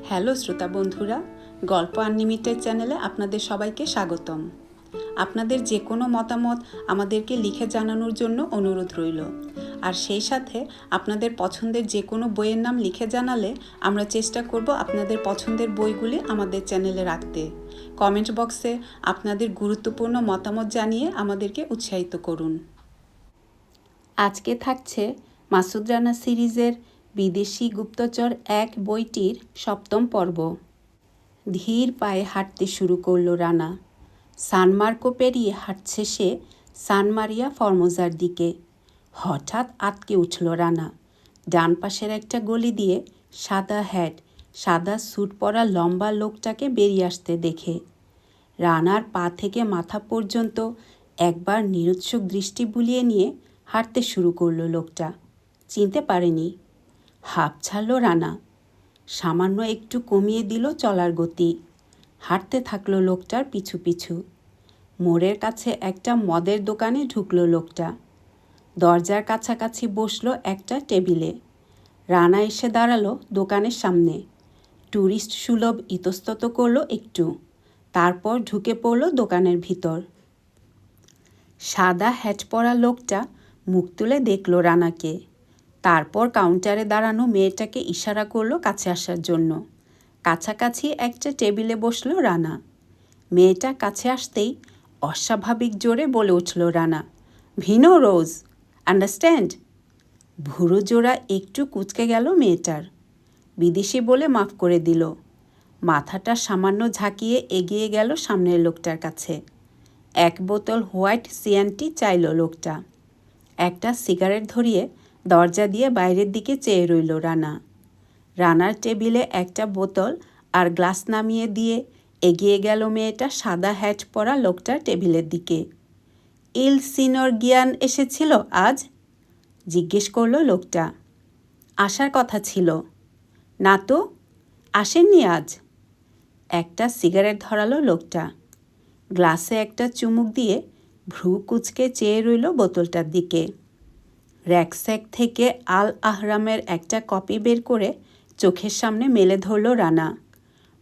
Hello শ্রোতা বন্ধুরা, গল্প আনলিমিটেড চ্যানেলে আপনাদের সবাইকে স্বাগতম। আপনাদের যে কোনো মতামত আমাদেরকে লিখে জানানোর জন্য অনুরোধ রইল। আর সেই সাথে আপনাদের পছন্দের যে কোনো বইয়ের নাম লিখে জানালে আমরা চেষ্টা করব আপনাদের পছন্দের বইগুলি আমাদের চ্যানেলে রাখতে। কমেন্ট বক্সে আপনাদের গুরুত্বপূর্ণ মতামত জানিয়ে আমাদেরকে উৎসাহিত করুন। আজকে থাকছে মাসুদ রানা সিরিজের বিদেশি গুপ্তচর ১ বইটির ৭ম পর্ব। ধীর পায়ে হাঁটতে শুরু করল রানা। সান মার্কো পেরিয়ে হাঁটছে সে সান মারিয়া ফর্মোজার দিকে। হঠাৎ আটকে উঠল রানা। ডান পাশের একটা গলি দিয়ে সাদা হ্যাট, সাদা স্যুট পরা লম্বা লোকটাকে বেরিয়ে আসতে দেখে। রানার পা থেকে মাথা পর্যন্ত একবার নিরুৎসুক দৃষ্টি বুলিয়ে নিয়ে হাঁটতে শুরু করল লোকটা। চিনতে পারেনি। হাঁপ ছাড়ল রানা। সামান্য একটু কমিয়ে দিল চলার গতি। হাঁটতে থাকলো লোকটার পিছু পিছু। মোড়ের কাছে একটা মদের দোকানে ঢুকলো লোকটা। দরজার কাছাকাছি বসলো একটা টেবিলে। রানা এসে দাঁড়ালো দোকানের সামনে। ট্যুরিস্ট সুলভ ইতস্তত করলো একটু, তারপর ঢুকে পড়লো দোকানের ভিতর। সাদা হ্যাট পরা লোকটা মুখ তুলে দেখলো রানাকে। তারপর কাউন্টারে দাঁড়ানো মেয়েটাকে ইশারা করলো কাছে আসার জন্য। কাছাকাছি একটা টেবিলে বসলো রানা। মেয়েটা কাছে আসতেই অস্বাভাবিক জোরে বলে উঠল রানা, ভিনো রোজ, আন্ডারস্ট্যান্ড? ভুরু জোড়া একটু কুঁচকে গেল মেয়েটার। বিদেশি বলে মাফ করে দিল। মাথাটা সামান্য ঝাঁকিয়ে এগিয়ে গেল সামনের লোকটার কাছে। 1 বোতল হোয়াইট সিয়ানটি চাইল লোকটা। একটা সিগারেট ধরিয়ে দরজা দিয়ে বাইরের দিকে চেয়ে রইল রানা। রানার টেবিলে একটা বোতল আর গ্লাস নামিয়ে দিয়ে এগিয়ে গেল মেয়েটা সাদা হ্যাট পরা লোকটার টেবিলের দিকে। ইল সিনর গিয়ান এসেছিল আজ? জিজ্ঞেস করলো লোকটা। আসার কথা ছিল। না তো, আসেননি আজ। একটা সিগারেট ধরালো লোকটা। গ্লাসে একটা চুমুক দিয়ে ভ্রু কুঁচকে চেয়ে রইল বোতলটার দিকে। র্যাকস্যাক থেকে আল আহরামের একটা কপি বের করে চোখের সামনে মেলে ধরল রানা।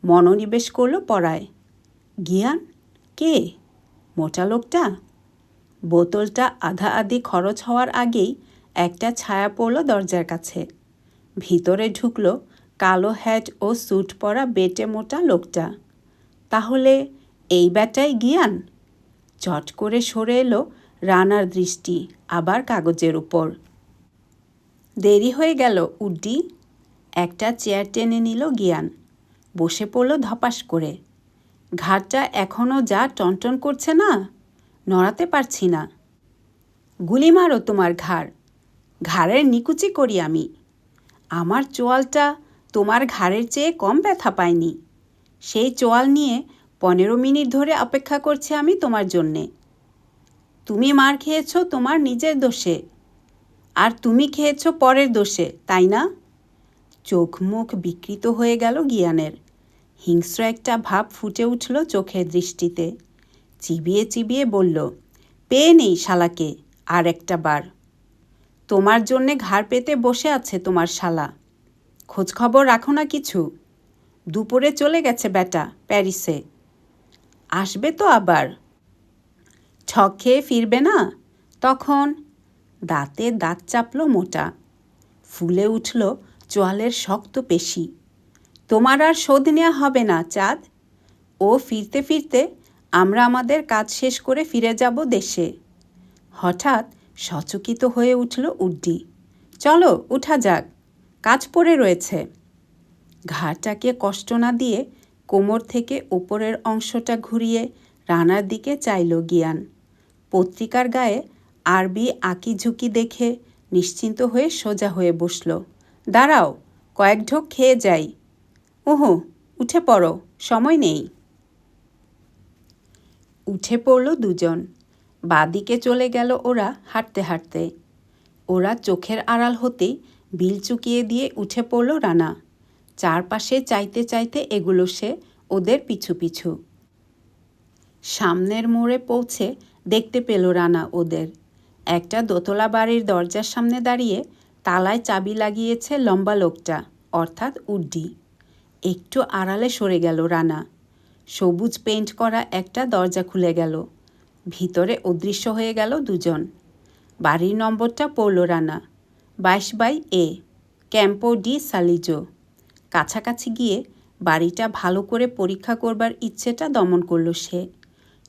মনোনিবেশ করল পড়ায়। গিয়ান কে? মোটা লোকটা? বোতলটা আধা আধি খরচ হওয়ার আগেই একটা ছায়া পড়ল দরজার কাছে। ভিতরে ঢুকল কালো হ্যাট ও স্যুট পরা বেটে মোটা লোকটা। তাহলে এই ব্যাটাই গিয়ান? চট করে সরে এলো রানার দৃষ্টি আবার কাগজের উপর। দেরি হয়ে গেল উড্ডি। একটা চেয়ার টেনে নিল গিয়ান। বসে পড়ল ধপাস করে। ঘাড়টা এখনও যা টনটন করছে না, নড়াতে পারছি না। গুলি মারো তোমার ঘাড়। ঘাড়ের নিকুচি করি আমি। আমার চোয়ালটা তোমার ঘাড়ের চেয়ে কম ব্যথা পায়নি। সেই চোয়াল নিয়ে 15 মিনিট ধরে অপেক্ষা করছি আমি তোমার জন্যে। তুমি মার খেয়েছ তোমার নিজের দোষে, আর তুমি খেয়েছ পরের দোষে, তাই না? চোখ মুখ বিকৃত হয়ে গেল গিয়ানের। হিংস্র একটা ভাব ফুটে উঠল চোখের দৃষ্টিতে। চিবিয়ে চিবিয়ে বলল, পেয়ে নেই শালাকে আর একটা বার। তোমার জন্যে ঘাড় পেতে বসে আছে তোমার শালা। খোঁজখবর রাখো না কিছু? দুপুরে চলে গেছে ব্যাটা প্যারিসে। আসবে তো আবার। ঠক খেয়ে ফিরবে না তখন? দাঁতে দাঁত চাপল মোটা। ফুলে উঠল চোয়ালের শক্ত পেশি। তোমার আর শোধ নেওয়া হবে না চাঁদ। ও ফিরতে ফিরতে আমরা আমাদের কাজ শেষ করে ফিরে যাব দেশে। হঠাৎ সচকিত হয়ে উঠল উড্ডি। চলো উঠা যাক, কাজ পড়ে রয়েছে। ঘাড়টাকে কষ্ট না দিয়ে কোমর থেকে ওপরের অংশটা ঘুরিয়ে রানার দিকে চাইল গিয়ান। পত্রিকার গায়ে আরবি আঁকি ঝুঁকি দেখে নিশ্চিন্ত হয়ে সোজা হয়ে বসল। দাঁড়াও, কয়েক ঢোক খেয়ে যাই। ওহো, উঠে পড়ো, সময় নেই। উঠে পড়ল দুজন। বাদিকে চলে গেল ওরা হাঁটতে হাঁটতে। ওরা চোখের আড়াল হতেই বিল চুকিয়ে দিয়ে উঠে পড়ল রানা। চারপাশে চাইতে চাইতে এগুলো সে ওদের পিছু পিছু। সামনের মোড়ে পৌঁছে দেখতে পেল রানা ওদের। একটা দোতলা বাড়ির দরজার সামনে দাঁড়িয়ে তালায় চাবি লাগিয়েছে লম্বা লোকটা, অর্থাৎ উড্ডি। একটু আড়ালে সরে গেল রানা। সবুজ পেইন্ট করা একটা দরজা খুলে গেল। ভিতরে অদৃশ্য হয়ে গেল দুজন। বাড়ির নম্বরটা পড়ল রানা, 22/A, ক্যাম্পো ডি সালিজো। কাছাকাছি গিয়ে বাড়িটা ভালো করে পরীক্ষা করবার ইচ্ছেটা দমন করল সে।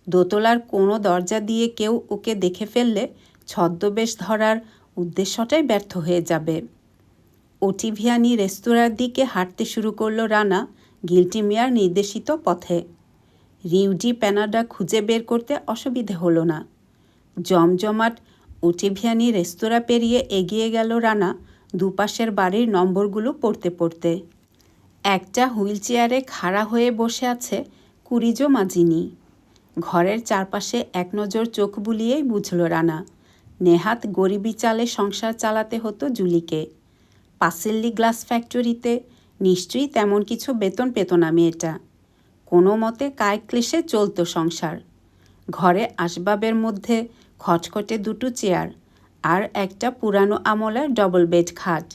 দোতলার কোনো দরজা দিয়ে কেউ ওকে দেখে ফেললে ছদ্মবেশ ধরার উদ্দেশ্যটাই ব্যর্থ হয়ে যাবে। ওটিভিয়ানি রেস্তোরাঁর দিকে হাঁটতে শুরু করল রানা গিল্টিমিয়ার নির্দেশিত পথে। রিউডি প্যানাডা খুঁজে বের করতে অসুবিধে হলো না। জমজমাট ওটিভিয়ানি রেস্তোরাঁ পেরিয়ে এগিয়ে গেল রানা দুপাশের বাড়ির নম্বরগুলো পড়তে পড়তে। একটা হুইল চেয়ারে খাড়া হয়ে বসে আছে কুরিজো মাজিনি। ঘরের চারপাশে এক নজর চোখ বুলিয়েই বুঝল রানা, নেহাত গরিবি চালে সংসার চালাতে হতো জুলিকে। পাসেল্লি গ্লাস ফ্যাক্টরিতে নিশ্চয়ই তেমন কিছু বেতন পেত না মেয়েটা। কোনো মতে কায় ক্লেশে চলত সংসার। ঘরে আসবাবের মধ্যে খটখটে দুটো চেয়ার আর একটা পুরানো আমলের ডবল বেড খাট।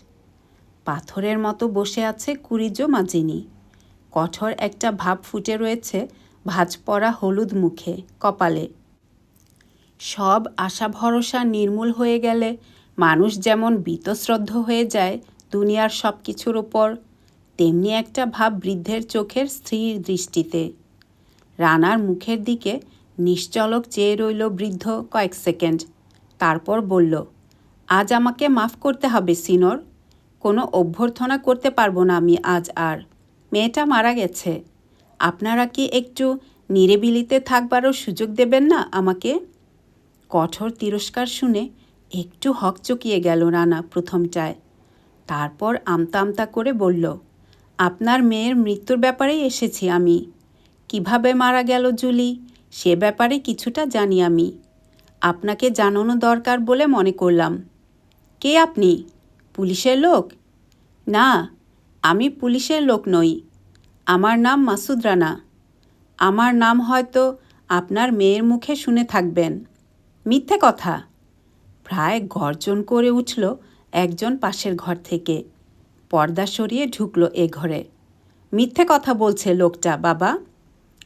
পাথরের মতো বসে আছে কুরিজো মাজিনি। কঠোর একটা ভাব ফুটে রয়েছে ভাঁজ পড়া হলুদ মুখে, কপালে। সব আশা ভরসা নির্মূল হয়ে গেলে মানুষ যেমন বীতশ্রদ্ধ হয়ে যায় দুনিয়ার সব কিছুর ওপর, তেমনি একটা ভাব বৃদ্ধের চোখের স্থির দৃষ্টিতে। রানার মুখের দিকে নিশ্চলক চেয়ে রইল বৃদ্ধ কয়েক সেকেন্ড। তারপর বলল, আজ আমাকে মাফ করতে হবে সিনোর। কোনো অভ্যর্থনা করতে পারবো না আমি আজ আর। মেয়েটা মারা গেছে। আপনারা কি একটু নিরিবিলিতে থাকবারও সুযোগ দেবেন না আমাকে? কঠোর তিরস্কার শুনে একটু হকচকিয়ে গেল রানা প্রথমটায়। তারপর আমতা আমতা করে বলল, আপনার মেয়ের মৃত্যুর ব্যাপারেই এসেছি আমি। কিভাবে মারা গেল জুলি সে ব্যাপারে কিছুটা জানি আমি। আপনাকে জানানো দরকার বলে মনে করলাম। কে আপনি? পুলিশের লোক? না, আমি পুলিশের লোক নই। আমার নাম মাসুদ রানা। আমার নাম হয়তো আপনার মেয়ের মুখে শুনে থাকবেন। মিথ্যে কথা! প্রায় গর্জন করে উঠল একজন পাশের ঘর থেকে। পর্দা সরিয়ে ঢুকল এ ঘরে। মিথ্যে কথা বলছে লোকটা বাবা।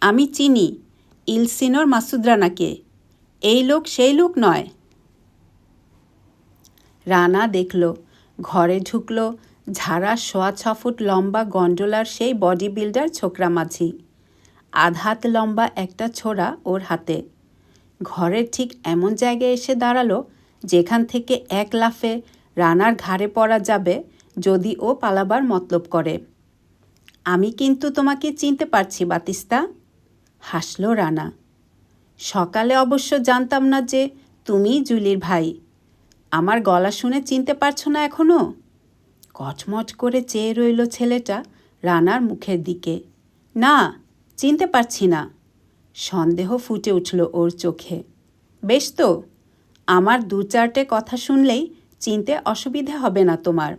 আমি চিনি ইলসিনোর মাসুদ রানাকে। এই লোক সেই লোক নয়। রানা দেখল ঘরে ঢুকল ঝাড়া 6.25 ফুট লম্বা গন্ডোলার সেই বডি বিল্ডার ছোকরা মাঝি। আধহাত লম্বা একটা ছোরা ওর হাতে। ঘরের ঠিক এমন জায়গায় এসে দাঁড়ালো যেখান থেকে এক লাফে রানার ঘাড়ে পড়া যাবে যদি ও পালাবার মতলব করে। আমি কিন্তু তোমাকে চিনতে পারছি বাতিস্তা, হাসল রানা। সকালে অবশ্য জানতাম না যে তুমিই জুলির ভাই। আমার গলা শুনে চিনতে পারছো না এখনো? কটমট করে চেয়ে রইল ছেলেটা রানার মুখের দিকে। না, চিনতে পারছি না। সন্দেহ ফুটে উঠল ওর চোখে। বেশ তো, আমার 2-4টে কথা শুনলেই চিনতে অসুবিধে হবে না তোমার।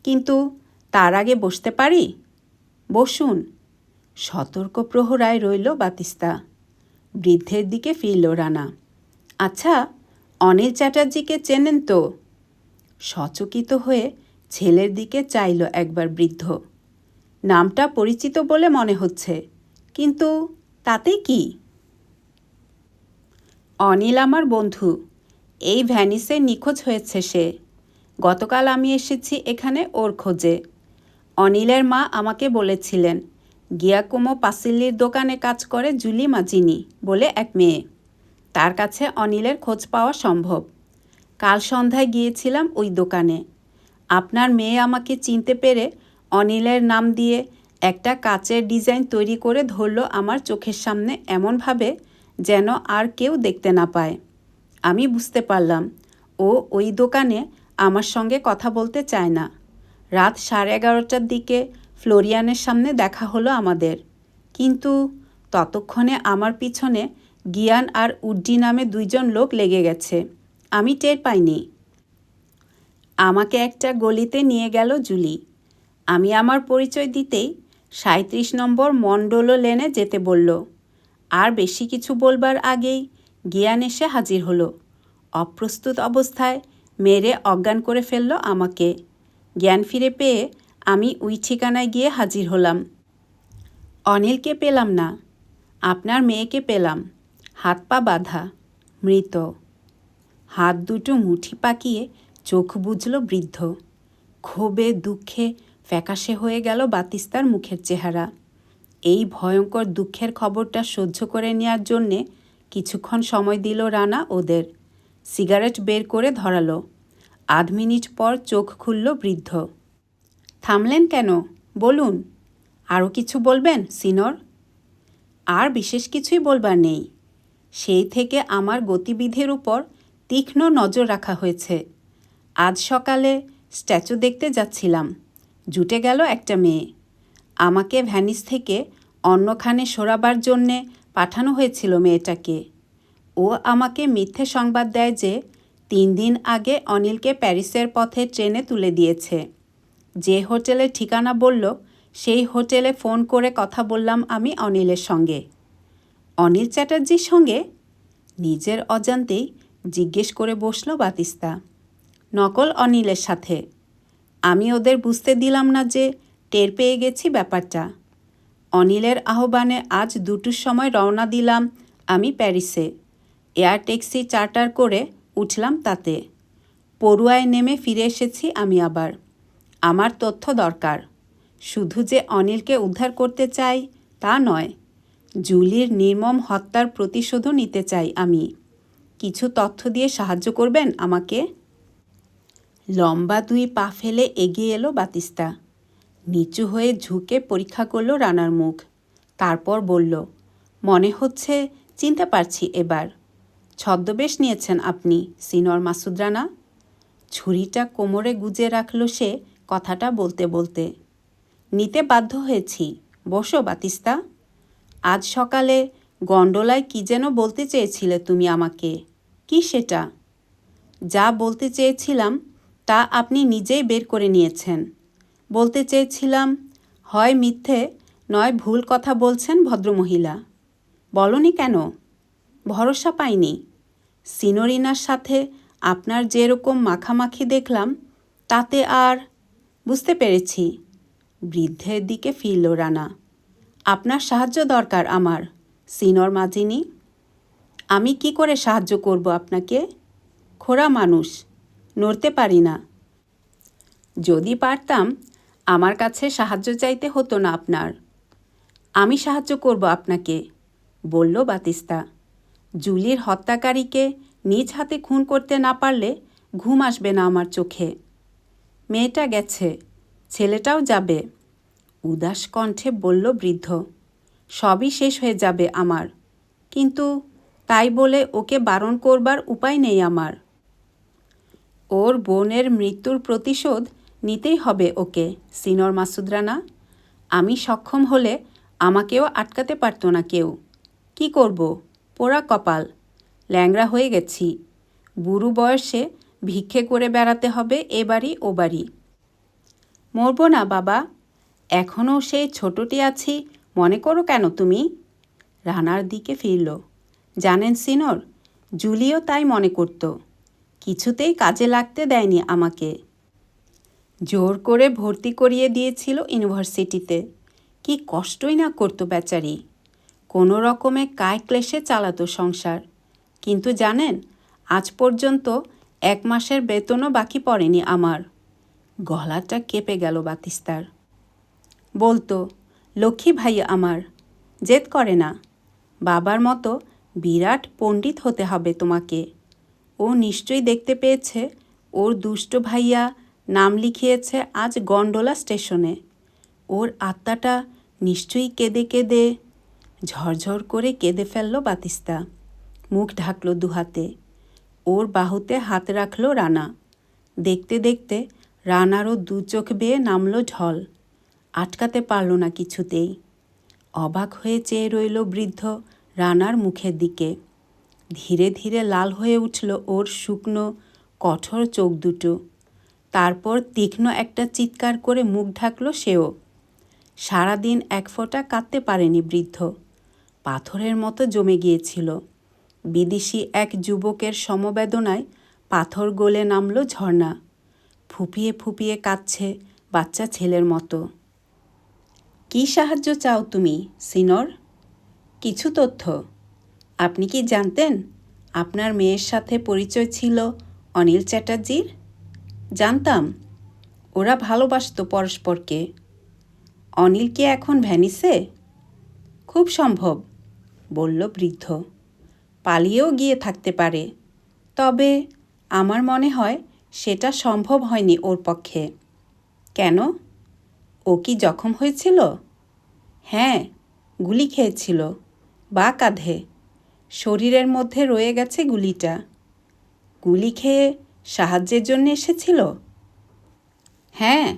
কিন্তু তার আগে বসতে পারি? বসুন। সতর্ক প্রহরায় রইল বাতিস্তা। বৃদ্ধের দিকে ফিরল রানা। আচ্ছা, অনিল চ্যাটার্জিকে চেনেন তো? সচকিত হয়ে ছেলের দিকে চাইল একবার বৃদ্ধ। নামটা পরিচিত বলে মনে হচ্ছে, কিন্তু তাতে কি? অনিল আমার বন্ধু। এই ভ্যানিসে নিখোঁজ হয়েছে সে। গতকাল আমি এসেছি এখানে ওর খোঁজে। অনিলের মা আমাকে বলেছিলেন গিয়াকোমো পাসিল্লির দোকানে কাজ করে জুলি মাজিনি বলে এক মেয়ে। তার কাছে অনিলের খোঁজ পাওয়া সম্ভব। কাল সন্ধ্যায় গিয়েছিলাম ওই দোকানে। আপনার মেয়ে আমাকে চিনতে পেরে অনিলের নাম দিয়ে একটা কাচের ডিজাইন তৈরি করে ধরল আমার চোখের সামনে এমনভাবে যেন আর কেউ দেখতে না পায়। আমি বুঝতে পারলাম ও ওই দোকানে আমার সঙ্গে কথা বলতে চায় না। রাত 11:30টার দিকে ফ্লোরিয়ানের সামনে দেখা হলো আমাদের। কিন্তু ততক্ষণে আমার পিছনে গিয়ান আর উড্ডি নামে 2জন লোক লেগে গেছে। আমি টের পাইনি। আমাকে একটা গলিতে নিয়ে গেল জুলি। আমি আমার পরিচয় দিতেই 37 নম্বর মন্ডলো লেনে যেতে বলল। আর বেশি কিছু বলবার আগেই গিয়ান এসে হাজির হলো। অপ্রস্তুত অবস্থায় মেরে অজ্ঞান করে ফেলল আমাকে। জ্ঞান ফিরে পেয়ে আমি ওই ঠিকানায় গিয়ে হাজির হলাম। অনিলকে পেলাম না, আপনার মেয়েকে পেলাম, হাত পা বাঁধা, মৃত। হাত দুটো মুঠি পাকিয়ে চোখ বুজল বৃদ্ধ। ক্ষোভে দুঃখে ফ্যাকাশে হয়ে গেল বাতিস্তার মুখের চেহারা। এই ভয়ঙ্কর দুঃখের খবরটা সহ্য করে নেওয়ার জন্যে কিছুক্ষণ সময় দিল রানা ওদের। সিগারেট বের করে ধরালো। 8 মিনিট পর চোখ খুলল বৃদ্ধ। থামলেন কেন? বলুন। আরও কিছু বলবেন সিনর? আর বিশেষ কিছুই বলবার নেই। সেই থেকে আমার গতিবিধির উপর তীক্ষ্ণ নজর রাখা হয়েছে। আজ সকালে স্ট্যাচু দেখতে যাচ্ছিলাম, জুটে গেল একটা মেয়ে। আমাকে ভ্যানিস থেকে অন্যখানে সরাবার জন্যে পাঠানো হয়েছিল মেয়েটাকে। ও আমাকে মিথ্যে সংবাদ দেয় যে 3 দিন আগে অনিলকে প্যারিসের পথে ট্রেনে তুলে দিয়েছে। যে হোটেলের ঠিকানা বলল, সেই হোটেলে ফোন করে কথা বললাম আমি অনিলের সঙ্গে। অনিল চ্যাটার্জির সঙ্গে? নিজের অজান্তেই জিজ্ঞেস করে বসল বাতিস্তা। নকল অনিলের সাথে। আমি ওদের বুঝতে দিলাম না যে টের পেয়ে গেছি ব্যাপারটা। অনিলের আহ্বানে আজ 2টোর সময় রওনা দিলাম আমি প্যারিসে। এয়ার ট্যাক্সি চার্টার করে উঠলাম তাতে। পড়ুয়ায় নেমে ফিরে এসেছি আমি আবার। আমার তথ্য দরকার। শুধু যে অনিলকে উদ্ধার করতে চাই তা নয়, জুলির নির্মম হত্যার প্রতিশোধও নিতে চাই আমি। কিছু তথ্য দিয়ে সাহায্য করবেন আমাকে? লম্বা 2 পা ফেলে এগিয়ে এলো বাতিস্তা। নিচু হয়ে ঝুঁকে পরীক্ষা করল রানার মুখ। তারপর বলল, মনে হচ্ছে চিনতে পারছি এবার। ছদ্মবেশ নিয়েছেন আপনি সিনর মাসুদ রানা? ছুরিটা কোমরে গুজে রাখল সে কথাটা বলতে বলতে। নিতে বাধ্য হয়েছি। বসো বাতিস্তা। আজ সকালে গন্ডোলায় কী যেন বলতে চেয়েছিলে তুমি আমাকে। কি সেটা? যা বলতে চেয়েছিলাম তা আপনি নিজেই বের করে নিয়েছেন। বলতে চেয়েছিলাম, হয় মিথ্যে নয় ভুল কথা বলছেন ভদ্রমহিলা। বলনি কেন? ভরসা পাইনি। সিনোরিনার সাথে আপনার যেরকম মাখামাখি দেখলাম তাতে আর। বুঝতে পেরেছি। বৃদ্ধের দিকে ফিরল রানা। আপনার সাহায্য দরকার আমার সিনর মাজিনি। আমি কি করে সাহায্য করব আপনাকে? খোড়া মানুষ, নড়তে পারি না। যদি পারতাম আমার কাছে সাহায্য চাইতে হতো না আপনার। আমি সাহায্য করব আপনাকে, বলল বাতিস্তা। জুলির হত্যাকারীকে নিজ হাতে খুন করতে না পারলে ঘুম আসবে না আমার চোখে। মেয়েটা গেছে, ছেলেটাও যাবে, উদাস কণ্ঠে বলল বৃদ্ধ। সবই শেষ হয়ে যাবে আমার, কিন্তু তাই বলে ওকে বারণ করবার উপায় নেই আমার। ওর বোনের মৃত্যুর প্রতিশোধ নিতেই হবে ওকে সিনর মাসুদ রানা। আমি সক্ষম হলে আমাকেও আটকাতে পারত না কেউ। কি করব? পোড়া কপাল, ল্যাংড়া হয়ে গেছি। বুড়ো বয়সে ভিক্ষে করে বেড়াতে হবে এ বাড়ি ও বাড়ি। মরব না বাবা, এখনও সেই ছোটটি আছি মনে করো কেন তুমি? রানার দিকে ফিরল। জানেন সিনর, জুলিও তাই মনে করত। কিছুতেই কাজে লাগতে দেয়নি আমাকে। জোর করে ভর্তি করিয়ে দিয়েছিল ইউনিভার্সিটিতে। কি কষ্টই না করতো বেচারি। কোনো রকমে কায় ক্লেশে চালাতো সংসার। কিন্তু জানেন, আজ পর্যন্ত 1 মাসের বেতনও বাকি পড়েনি আমার। গলাটা কেঁপে গেল বাতিস্তার। বলতো, লক্ষ্মী ভাই আমার, জেদ করে না। বাবার মতো বিরাট পণ্ডিত হতে হবে তোমাকে। ও নিশ্চয়ই দেখতে পেয়েছে ওর দুষ্ট ভাইয়া নাম লিখিয়েছে আজ গন্ডোলা স্টেশনে। ওর আত্মাটা নিশ্চয়ই কেঁদে কেঁদে। ঝরঝর করে কেঁদে ফেলল বাতিস্তা। মুখ ঢাকল 2 হাতে। ওর বাহুতে হাত রাখল রানা। দেখতে দেখতে রানারও 2 চোখ বেয়ে নামল ঢল। আটকাতে পারল না কিছুতেই। অবাক হয়ে চেয়ে রইল বৃদ্ধ রানার মুখের দিকে। ধীরে ধীরে লাল হয়ে উঠল ওর শুকনো কঠোর চোখ দুটো। তারপর তীক্ষ্ণ একটা চিৎকার করে মুখ ঢাকল সেও। সারাদিন 1 ফোঁটা কাঁদতে পারেনি বৃদ্ধ। পাথরের মতো জমে গিয়েছিল। বিদেশি এক যুবকের সমবেদনায় পাথর গলে নামল ঝর্ণা। ফুপিয়ে ফুপিয়ে কাঁদছে বাচ্চা ছেলের মতো। কী সাহায্য চাও তুমি, সিনর? কিছু তথ্য। আপনি কি জানতেন আপনার মেয়ের সাথে পরিচয় ছিল অনিল চ্যাটার্জির? জানতাম। ওরা ভালোবাসত পরস্পরকে। অনিল কি এখন ভ্যানিসে? খুব সম্ভব, বলল বৃদ্ধ। পালিয়েও গিয়ে থাকতে পারে, তবে আমার মনে হয় সেটা সম্ভব হয়নি ওর পক্ষে। কেন? ও কি জখম হয়েছিল? হ্যাঁ, গুলি খেয়েছিল, বা কাঁধে। শরীরের মধ্যে রয়ে গেছে গুলিটা। গুলি খেয়ে সাহায্যের জন্য এসেছিল? হ্যাঁ,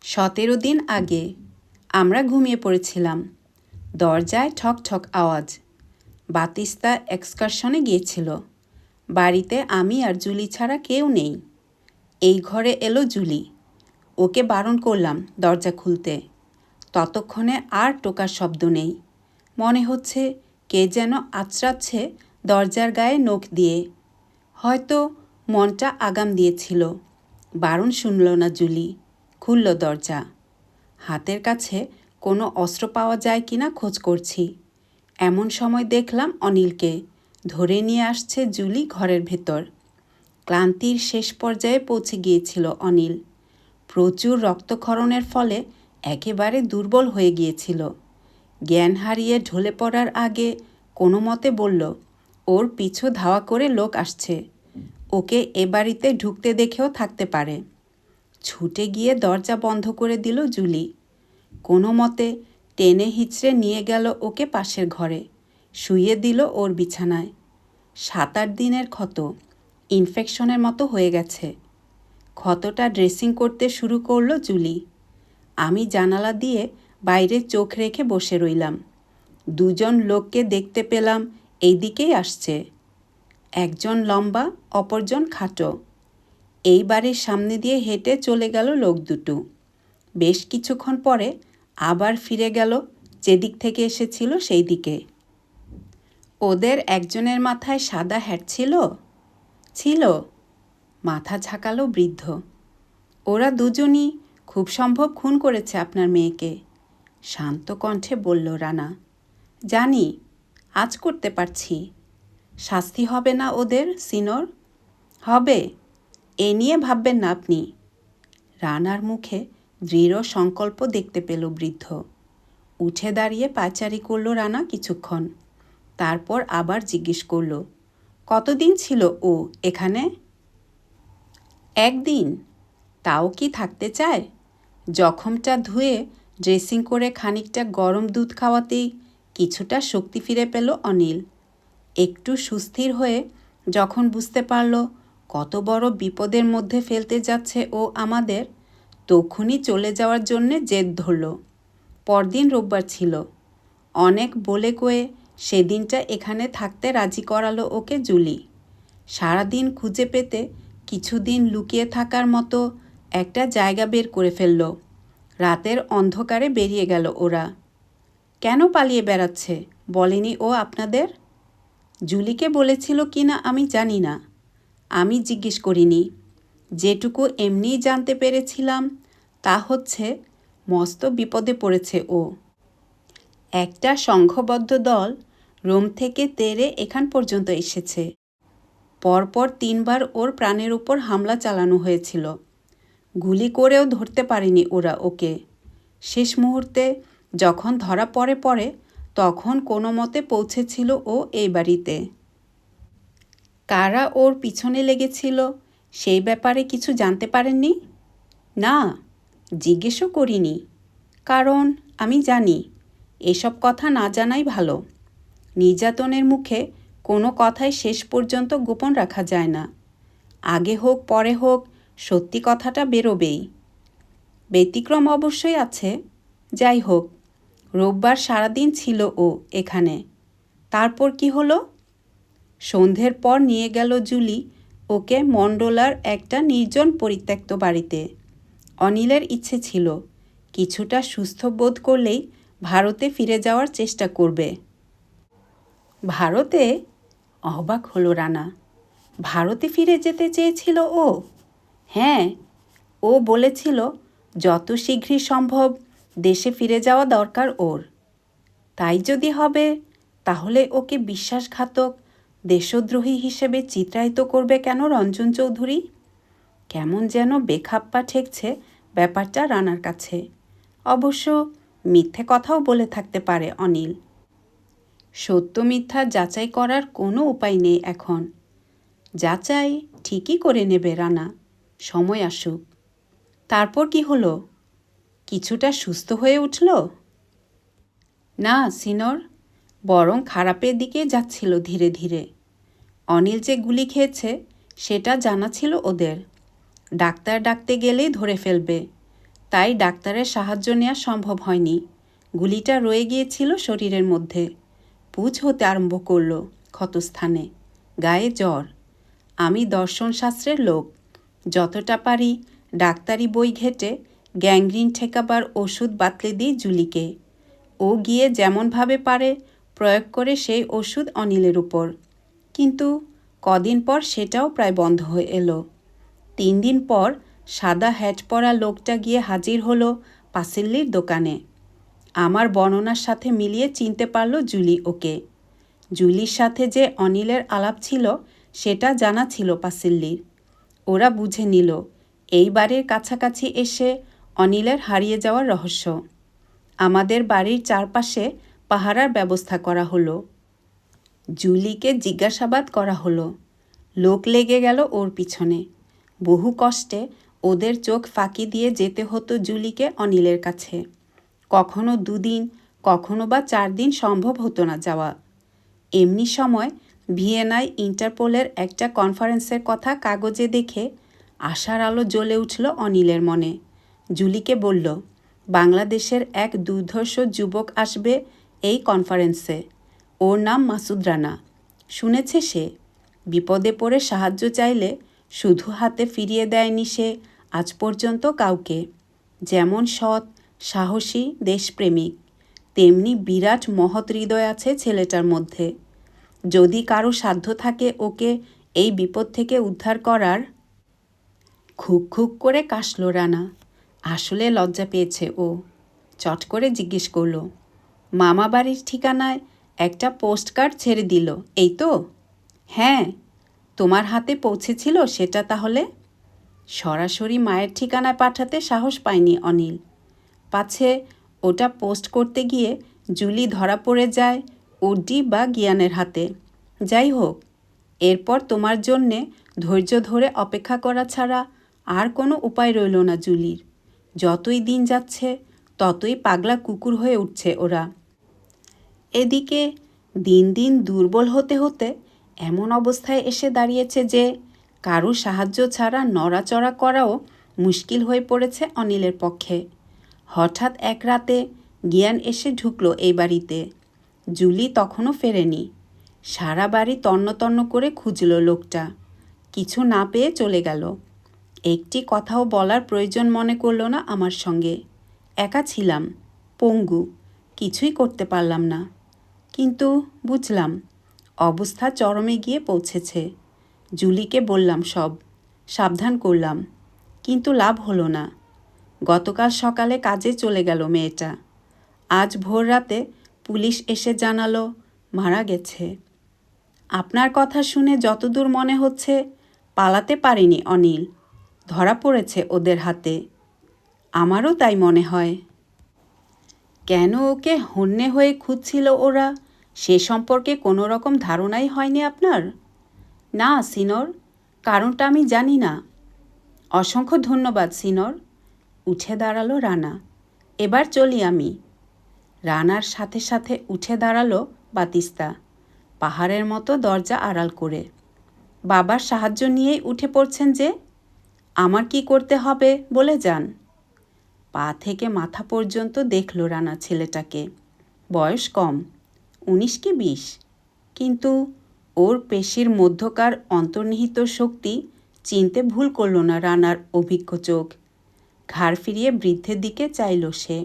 17 দিন আগে। আমরা ঘুমিয়ে পড়েছিলাম। দরজায় ঠক ঠক আওয়াজ। বাতিস্তা এক্সকারশনে গিয়েছিল। বাড়িতে আমি আর জুলি ছাড়া কেউ নেই। এই ঘরে এলো জুলি। ওকে বারণ করলাম দরজা খুলতে। ততক্ষণে আর টোকার শব্দ নেই। মনে হচ্ছে কে যেন আঁচড়াচ্ছে দরজার গায়ে নখ দিয়ে। হয়তো মনটা আগাম দিয়েছিল। বারণ শুনল না জুলি। খুলল দরজা। হাতের কাছে কোনো অস্ত্র পাওয়া যায় কিনা খোঁজ করছি। এমন সময় দেখলাম অনিলকে ধরে নিয়ে আসছে জুলি ঘরের ভেতর। ক্লান্তির শেষ পর্যায়ে পৌঁছে গিয়েছিল অনিল। প্রচুর রক্তক্ষরণের ফলে একেবারে দুর্বল হয়ে গিয়েছিল। জ্ঞান হারিয়ে ঢলে পড়ার আগে কোনো মতে বলল, ওর পিছু ধাওয়া করে লোক আসছে। ওকে এ বাড়িতে ঢুকতে দেখেও থাকতে পারে। ছুটে গিয়ে দরজা বন্ধ করে দিল জুলি। কোনো মতে টেনে হিচড়ে নিয়ে গেল ওকে পাশের ঘরে, শুইয়ে দিল ওর বিছানায়। 7-8 দিনের ক্ষত, ইনফেকশনের মতো হয়ে গেছে। ক্ষতটা ড্রেসিং করতে শুরু করলো জুলি। আমি জানালা দিয়ে বাইরে চোখ রেখে বসে রইলাম। 2জন লোককে দেখতে পেলাম এই দিকেই আসছে। একজন লম্বা, অপরজন খাটো। এই বাড়ির সামনে দিয়ে হেঁটে চলে গেল লোক দুটো। বেশ কিছুক্ষণ পরে আবার ফিরে গেল যেদিক থেকে এসেছিল সেই দিকে। ওদের একজনের মাথায় সাদা হ্যাট ছিল? ছিল। মাথা ঝাঁকালো বৃদ্ধ। ওরা দুজনই খুব সম্ভব খুন করেছে আপনার মেয়েকে, শান্ত কণ্ঠে বলল রানা। জানি, আজ করতে পারছি। শাস্তি হবে না ওদের, সিনর? হবে, এ নিয়ে ভাববেন না আপনি। রানার মুখে দৃঢ় সংকল্প দেখতে পেল বৃদ্ধ। উঠে দাঁড়িয়ে পায়চারি করল রানা কিছুক্ষণ। তারপর আবার জিজ্ঞেস করল, কতদিন ছিল ও এখানে? 1 দিন। তাও কি থাকতে চায়? জখমটা ধুয়ে ড্রেসিং করে খানিকটা গরম দুধ খাওয়াতেই কিছুটা শক্তি ফিরে পেল অনিল। একটু সুস্থির হয়ে যখন বুঝতে পারল কত বড় বিপদের মধ্যে ফেলতে যাচ্ছে ও আমাদের, তখনই চলে যাওয়ার জন্যে জেদ ধরল। পরদিন রোববার ছিল। অনেক বলে কয়ে সেদিনটা এখানে থাকতে রাজি করালো ওকে জুলি। সারাদিন খুঁজে পেতে কিছুদিন লুকিয়ে থাকার মতো একটা জায়গা বের করে ফেলল। রাতের অন্ধকারে বেরিয়ে গেল ওরা। কেন পালিয়ে বেড়াচ্ছে বলেনি ও আপনাদের? জুলিকে বলেছিল কি না আমি জানি না। আমি জিজ্ঞেস করিনি। যেটুকু এমনিই জানতে পেরেছিলাম তা হচ্ছে মস্ত বিপদে পড়েছে ও। একটা সংঘবদ্ধ দল রোম থেকে তেড়ে এখান পর্যন্ত এসেছে। পরপর 3 বার ওর প্রাণের উপর হামলা চালানো হয়েছিল। গুলি করেও ধরতে পারেনি ওরা ওকে। শেষ মুহূর্তে যখন ধরা পড়ে তখন কোনো মতে পৌঁছেছিল ও এই বাড়িতে। কারা ওর পিছনে লেগেছিল সেই ব্যাপারে কিছু জানতে পারেননি? না, জিজ্ঞেসও করিনি। কারণ আমি জানি এসব কথা না জানাই ভালো। নির্যাতনের মুখে কোনো কথাই শেষ পর্যন্ত গোপন রাখা যায় না। আগে হোক পরে হোক সত্যি কথাটা বেরোবেই। ব্যতিক্রম অবশ্যই আছে। যাই হোক, রোববার সারাদিন ছিল ও এখানে। তারপর কি হলো? সন্ধ্যের পর নিয়ে গেল জুলি ওকে মন্ডলার একটা নির্জন পরিত্যক্ত বাড়িতে। অনিলের ইচ্ছে ছিল কিছুটা সুস্থ বোধ করলেই ভারতে ফিরে যাওয়ার চেষ্টা করবে। ভারতে? অবাক হলো রানা। ভারতে ফিরে যেতে চেয়েছিল ও? হ্যাঁ, ও বলেছিল যত শীঘ্রই সম্ভব দেশে ফিরে যাওয়া দরকার ওর। তাই যদি হবে তাহলে ওকে বিশ্বাসঘাতক, দেশদ্রোহী হিসেবে চিত্রায়িত করবে কেন রঞ্জন চৌধুরী? কেমন যেন বেখাপ্পা ঠেকছে ব্যাপারটা রানার কাছে। অবশ্য মিথ্যে কথাও বলে থাকতে পারে অনিল। সত্য মিথ্যা যাচাই করার কোনো উপায় নেই এখন। যাচাই ঠিকই করে নেবে রানা, সময় আসুক। তারপর কি হলো? কিছুটা সুস্থ হয়ে উঠল? না সিনর, বরং খারাপের দিকে যাচ্ছিল ধীরে ধীরে। অনিল যে গুলি খেয়েছে সেটা জানা ছিল ওদের। ডাক্তার ডাকতে গেলেই ধরে ফেলবে, তাই ডাক্তারের সাহায্য নেওয়া সম্ভব হয়নি। গুলিটা রয়ে গিয়েছিল শরীরের মধ্যে। পুঁজ হতে আরম্ভ করল ক্ষতস্থানে, গায়ে জ্বর। আমি দর্শনশাস্ত্রের লোক, যতটা পারি ডাক্তারি বই ঘেটে গ্যাংগ্রিন ঠেকাবার ওষুধ বাতলে দিই জুলিকে। ও গিয়ে যেমনভাবে পারে প্রয়োগ করে সেই ওষুধ অনিলের উপর। কিন্তু কদিন পর সেটাও প্রায় বন্ধ হয়ে এলো। 3 দিন পর সাদা হ্যাট পরা লোকটা গিয়ে হাজির হলো পাসিল্লির দোকানে। আমার বর্ণনার সাথে মিলিয়ে চিনতে পারল জুলি ওকে। জুলির সাথে যে অনিলের আলাপ ছিল সেটা জানা ছিল পাসিল্লির। ওরা বুঝে নিল এই বাড়ির কাছাকাছি এসে অনিলের হারিয়ে যাওয়ার রহস্য। আমাদের বাড়ির চারপাশে পাহারার ব্যবস্থা করা হলো। জুলিকে জিজ্ঞাসাবাদ করা হলো। লোক লেগে গেল ওর পিছনে। বহু কষ্টে ওদের চোখ ফাঁকি দিয়ে যেতে হতো জুলিকে অনিলের কাছে। কখনো 2 দিন, কখনো বা 4 দিন সম্ভব হতো না যাওয়া। এমনি সময় ভিয়েনায় ইন্টারপোলের একটা কনফারেন্সের কথা কাগজে দেখে আশার আলো জ্বলে উঠল অনিলের মনে। জুলিকে বলল, বাংলাদেশের এক দুর্ধর্ষ যুবক আসবে এই কনফারেন্সে। ওর নাম মাসুদ রানা। শুনেছে সে, বিপদে পড়ে সাহায্য চাইলে শুধু হাতে ফিরিয়ে দেয়নি সে আজ পর্যন্ত কাউকে। যেমন সৎ, সাহসী, দেশপ্রেমিক, তেমনি বিরাট মহৎ হৃদয় আছে ছেলেটার মধ্যে। যদি কারো সাধ্য থাকে ওকে এই বিপদ থেকে উদ্ধার করার। খুক খুক করে কাশল রানা। আসলে লজ্জা পেয়েছে ও। চট করে জিজ্ঞেস করল, মামা বাড়ির ঠিকানায় একটা পোস্টকার্ড ছেড়ে দিল, এই তো? হ্যাঁ। তোমার হাতে পৌঁছেছিল সেটা তাহলে? সরাসরি মায়ের ঠিকানায় পাঠাতে সাহস পায়নি অনিল। পাছে ওটা পোস্ট করতে গিয়ে জুলি ধরা পড়ে যায় উড্ডি বা গিয়ানের হাতে। যাই হোক, এরপর তোমার জন্যে ধৈর্য ধরে অপেক্ষা করা ছাড়া আর কোনো উপায় রইল না জুলির। যতই দিন যাচ্ছে ততই পাগলা কুকুর হয়ে উঠছে ওরা। এদিকে দিন দিন দুর্বল হতে হতে এমন অবস্থায় এসে দাঁড়িয়েছে যে কারো সাহায্য ছাড়া নড়াচড়া করাও মুশকিল হয়ে পড়েছে অনিলের পক্ষে। হঠাৎ এক রাতে জ্ঞান এসে ঢুকলো এই বাড়িতে। জুলি তখনও ফেরেনি। সারা বাড়ি তন্ন তন্ন করে খুঁজল লোকটা। কিছু না পেয়ে চলে গেল। একটি কথাও বলার প্রয়োজন মনে করল না আমার সঙ্গে। একা ছিলাম, পঙ্গু, কিছুই করতে পারলাম না। কিন্তু বুঝলাম অবস্থা চরমে গিয়ে পৌঁছেছে। জুলিকে বললাম সব, সাবধান করলাম, কিন্তু লাভ হলো না। গতকাল সকালে কাজে চলে গেল মেয়েটা। আজ ভোর রাতে পুলিশ এসে জানালো মারা গেছে। আপনার কথা শুনে যতদূর মনে হচ্ছে পালাতে পারেনি অনিল, ধরা পড়েছে ওদের হাতে। আমারও তাই মনে হয়। কেন ওকে হন্যে হয়ে খুঁজছিল ওরা সে সম্পর্কে কোনো রকম ধারণাই হয়নি আপনার? না সিনর, কারণটা আমি জানি না। অসংখ্য ধন্যবাদ সিনর। উঠে দাঁড়ালো রানা। এবার চলি আমি। রানার সাথে সাথে উঠে দাঁড়ালো বাতিস্তা, পাহাড়ের মতো দরজা আড়াল করে। বাবার সাহায্য নিয়েই উঠে পড়ছেন যে? আমার কি করতে হবে বলে যান। পা থেকে মাথা পর্যন্ত দেখল রানা ছেলেটাকে। বয়স কম, 19 কি 20, কিন্তু ওর পেশির মধ্যকার অন্তর্নিহিত শক্তি চিনতে ভুল করল না রানার অভিজ্ঞ চোখ। ঘাড় ফিরিয়ে বৃদ্ধের দিকে চাইল সে।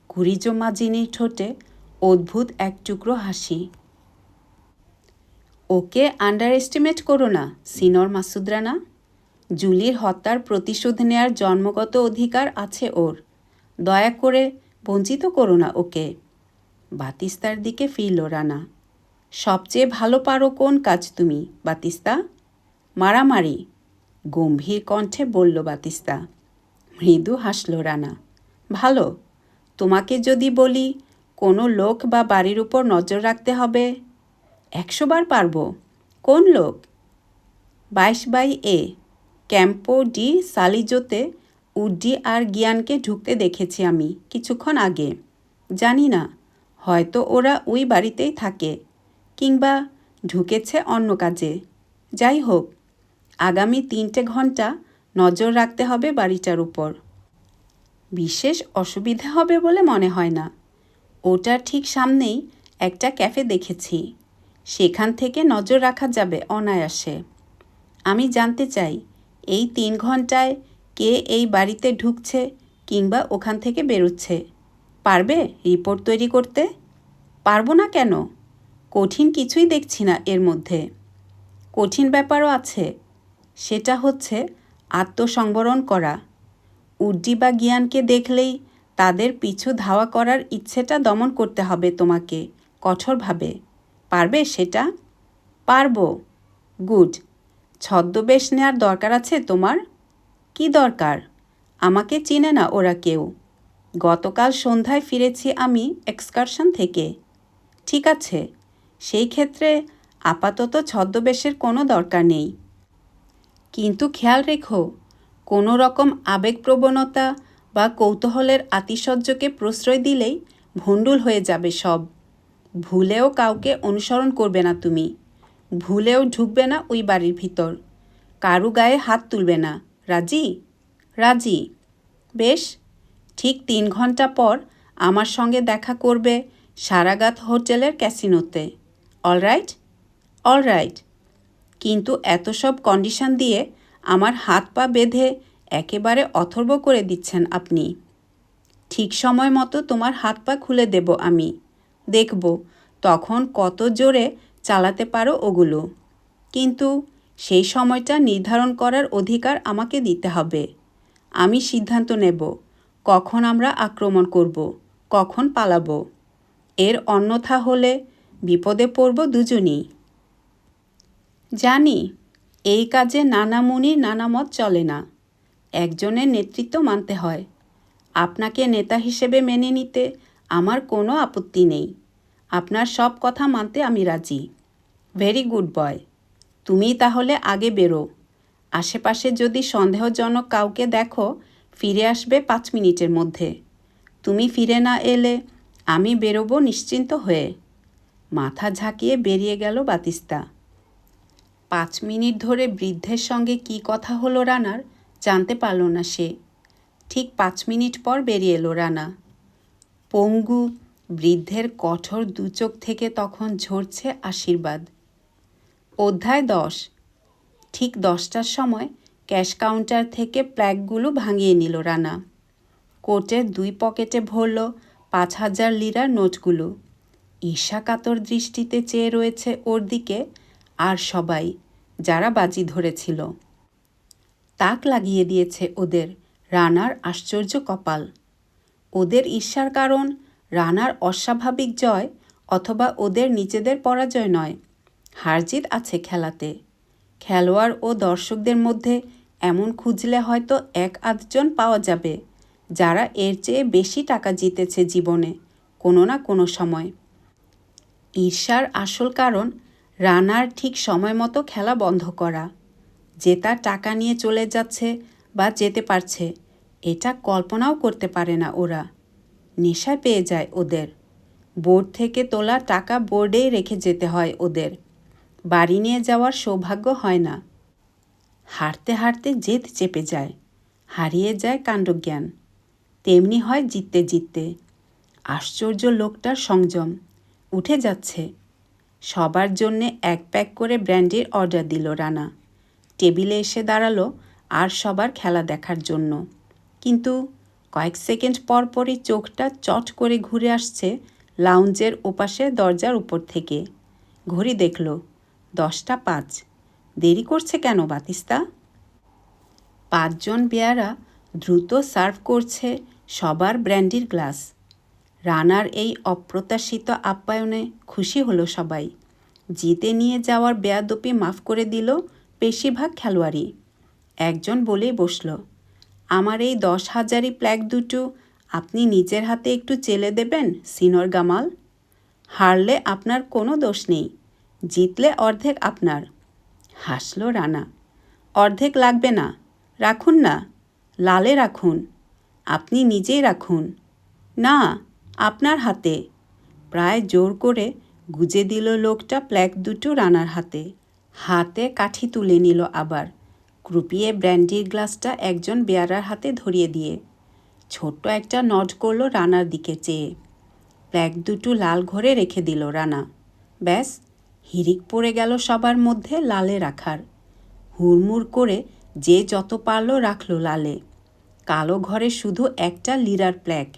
কুড়িজমাজিনীর ঠোঁটে অদ্ভুত এক টুকরো হাসি। ওকে আন্ডার এস্টিমেট করো না সিনর মাসুদ রানা। জুলির হত্যার প্রতিশোধ নেয়ার জন্মগত অধিকার আছে ওর। দয়া করে বঞ্চিত করো না ওকে। বাতিস্তার দিকে ফিরল রানা। সবচেয়ে ভালো পারো কোন কাজ তুমি, বাতিস্তা? মারামারি, গম্ভীর কণ্ঠে বলল বাতিস্তা। মৃদু হাসল রানা। ভালো। তোমাকে যদি বলি কোনো লোক বা বাড়ির উপর নজর রাখতে হবে? 100 বার পারবো। কোন লোক? 22/A ক্যাম্পো ডি সালিজোতে উড্ডি আর গিয়ানকে ঢুকতে দেখেছি আমি কিছুক্ষণ আগে। জানি না, হয়তো ওরা ওই বাড়িতেই থাকে, কিংবা ঢুকেছে অন্য কাজে। যাই হোক, আগামী 3টে ঘন্টা নজর রাখতে হবে বাড়িটার উপর। বিশেষ অসুবিধা হবে বলে মনে হয় না। ওটার ঠিক সামনেই একটা ক্যাফে দেখেছি, সেখান থেকে নজর রাখা যাবে অনায়াসে। আমি জানতে চাই এই 3 ঘন্টায় কে এই বাড়িতে ঢুকছে কিংবা ওখান থেকে বেরোচ্ছে। পারবে রিপোর্ট তৈরি করতে? পারবো না কেন? কঠিন কিছুই দেখছি না এর মধ্যে। কঠিন ব্যাপারও আছে, সেটা হচ্ছে আত্মসংবরণ করা। উড্ডি বা গিয়ানকে দেখলেই তাদের পিছু ধাওয়া করার ইচ্ছেটা দমন করতে হবে তোমাকে কঠোরভাবে। পারবে সেটা? পারবো। গুড। ছদ্মবেশ নেওয়ার দরকার আছে তোমার? কি দরকার? আমাকে চিনে না ওরা কেউ। গতকাল সন্ধ্যায় ফিরেছি আমি এক্সকারশন থেকে। ঠিক আছে, সেই ক্ষেত্রে আপাতত ছদ্মবেশের কোনো দরকার নেই। কিন্তু খেয়াল রেখো, কোনো রকম আবেগপ্রবণতা বা কৌতূহলের আতিশয্যকে প্রশ্রয় দিলেই ভণ্ডুল হয়ে যাবে সব। ভুলেও কাউকে অনুসরণ করবে না তুমি। ভুলেও ঢুকবে না ওই বাড়ির ভিতর। কারু গায়ে হাত তুলবে না। রাজি? রাজি। বেশ, ঠিক 3 ঘন্টা পর আমার সঙ্গে দেখা করবে সারাগাত হোটেলের ক্যাসিনোতে। অলরাইট? অলরাইট। কিন্তু এত সব কন্ডিশন দিয়ে আমার হাত পা বেঁধে একেবারে অথর্ব করে দিচ্ছেন আপনি। ঠিক সময় মতো তোমার হাত পা খুলে দেব আমি। দেখব তখন কত জোরে চালাতে পারো ওগুলো। কিন্তু সেই সময়টা নির্ধারণ করার অধিকার আমাকে দিতে হবে। আমি সিদ্ধান্ত নেব কখন আমরা আক্রমণ করব, কখন পালাবো। এর অন্যথা হলে বিপদে পড়ব দুজনেই। জানি এই কাজে নানা মুনির নানা মত চলে না। একজনের নেতৃত্ব মানতে হয়। আপনাকে নেতা হিসেবে মেনে নিতে আমার কোনো আপত্তি নেই। আপনার সব কথা মানতে আমি রাজি। Very good boy. তুমি তাহলে আগে বেরো। আশেপাশে যদি সন্দেহজনক কাউকে দেখো, ফিরে আসবে 5 মিনিটের মধ্যে। তুমি ফিরে না এলে আমি বেরোবো নিশ্চিন্ত হয়ে। মাথা ঝাঁকিয়ে বেরিয়ে গেল বাতিস্তা। 5 মিনিট ধরে বৃদ্ধের সঙ্গে কী কথা হলো রানার জানতে পারল না সে। ঠিক 5 মিনিট পর বেরিয়ে এলো রানা। পঙ্গু বৃদ্ধের কঠোর দুচোখ থেকে তখন ঝরছে আশীর্বাদ। অধ্যায় 10। ঠিক 10টার সময় ক্যাশ কাউন্টার থেকে প্ল্যাকগুলো ভাঙিয়ে নিল রানা। কোটের 2 পকেটে ভরল 5,000 লিরার নোটগুলো। ঈর্ষাকাতর দৃষ্টিতে চেয়ে রয়েছে ওর দিকে আর সবাই, যারা বাজি ধরেছিল। তাক লাগিয়ে দিয়েছে ওদের রানার আশ্চর্য কপাল। ওদের ঈর্ষার কারণ রানার অস্বাভাবিক জয় অথবা ওদের নিজেদের পরাজয় নয়। হারজিত আছে খেলাতে। খেলোয়াড় ও দর্শকদের মধ্যে এমন খুঁজলে হয়তো 1-8 জন পাওয়া যাবে যারা এর চেয়ে বেশি টাকা জিতেছে জীবনে কোনো না কোনো সময়। ঈর্ষার আসল কারণ রানার ঠিক সময় মতো খেলা বন্ধ করা। জেতা টাকা নিয়ে চলে যাচ্ছে বা যেতে পারছে, এটা কল্পনাও করতে পারে না ওরা। নেশায় পেয়ে যায় ওদের। বোর্ড থেকে তোলা টাকা বোর্ডেই রেখে যেতে হয় ওদের। বাড়ি নিয়ে যাওয়ার সৌভাগ্য হয় না। হারতে হারতে জেদ চেপে যায়, হারিয়ে যায় কাণ্ডজ্ঞান। তেমনি হয় জিততে জিততে। আশ্চর্য লোকটার সংযম। উঠে যাচ্ছে। সবার জন্যে 1 প্যাক করে ব্র্যান্ডির অর্ডার দিল রানা। টেবিলে এসে দাঁড়ালো আর সবার খেলা দেখার জন্য। কিন্তু কয়েক সেকেন্ড পর পরই চোখটা চট করে ঘুরে আসছে লাউঞ্জের ওপাশে দরজার উপর থেকে। ঘড়ি দেখল 10টা 5। দেরি করছে কেন বাতিস্তা? 5জন বেয়ারা দ্রুত সার্ভ করছে সবার ব্র্যান্ডির গ্লাস। রানার এই অপ্রত্যাশিত আপ্যায়নে খুশি হলো সবাই। জিতে নিয়ে যাওয়ার বেয়াদপি মাফ করে দিল বেশিরভাগ খেলোয়াড়ই। একজন বলেই বসল, আমার এই 10,000 প্ল্যাক দুটো আপনি নিজের হাতে একটু চেলে দেবেন সিনিয়র গামাল। হারলে আপনার কোনো দোষ নেই, জিতলে অর্ধেক আপনার। হাসল রানা। অর্ধেক লাগবে না, রাখুন না, লালে রাখুন, আপনি নিজেই রাখুন। না, আপনার হাতে। প্রায় জোর করে গুজে দিল লোকটা প্ল্যাক দুটো রানার হাতে। হাতে কাঠি তুলে নিল আবার, ক্রুপিয়ে ব্র্যান্ডির গ্লাসটা একজন বেয়ারার হাতে ধরিয়ে দিয়ে ছোট্ট একটা নড করল রানার দিকে চেয়ে। প্ল্যাক দুটো লাল ঘরে রেখে দিল রানা। ব্যাস, হিড়িক পড়ে গেল সবার মধ্যে লালে রাখার। হুড়মুড় করে যে যত পারল রাখল লালে। কালো ঘরে শুধু একটা লিরার প্ল্যাক।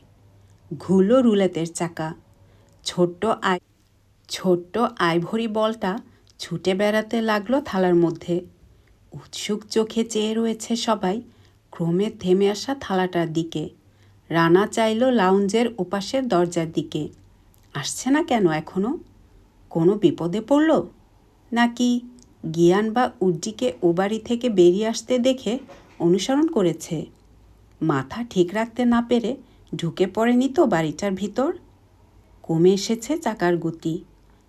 ঘুরল রুলেটের চাকা। ছোট্ট আইভরি বলটা ছুটে বেড়াতে লাগলো থালার মধ্যে। উৎসুক চোখে চেয়ে রয়েছে সবাই ক্রমে থেমে আসা থালাটার দিকে। রানা চাইল লাউঞ্জের ওপাশের দরজার দিকে। আসছে না কেন এখনও? কোনো বিপদে পড়ল? নাকি গিয়ান বা উড্ডিকে ও বাড়ি থেকে বেরিয়ে আসতে দেখে অনুসরণ করেছে? মাথা ঠিক রাখতে না পেরে ঢুকে পড়েনি তো বাড়িটার ভিতর? কমে এসেছে চাকার গতি।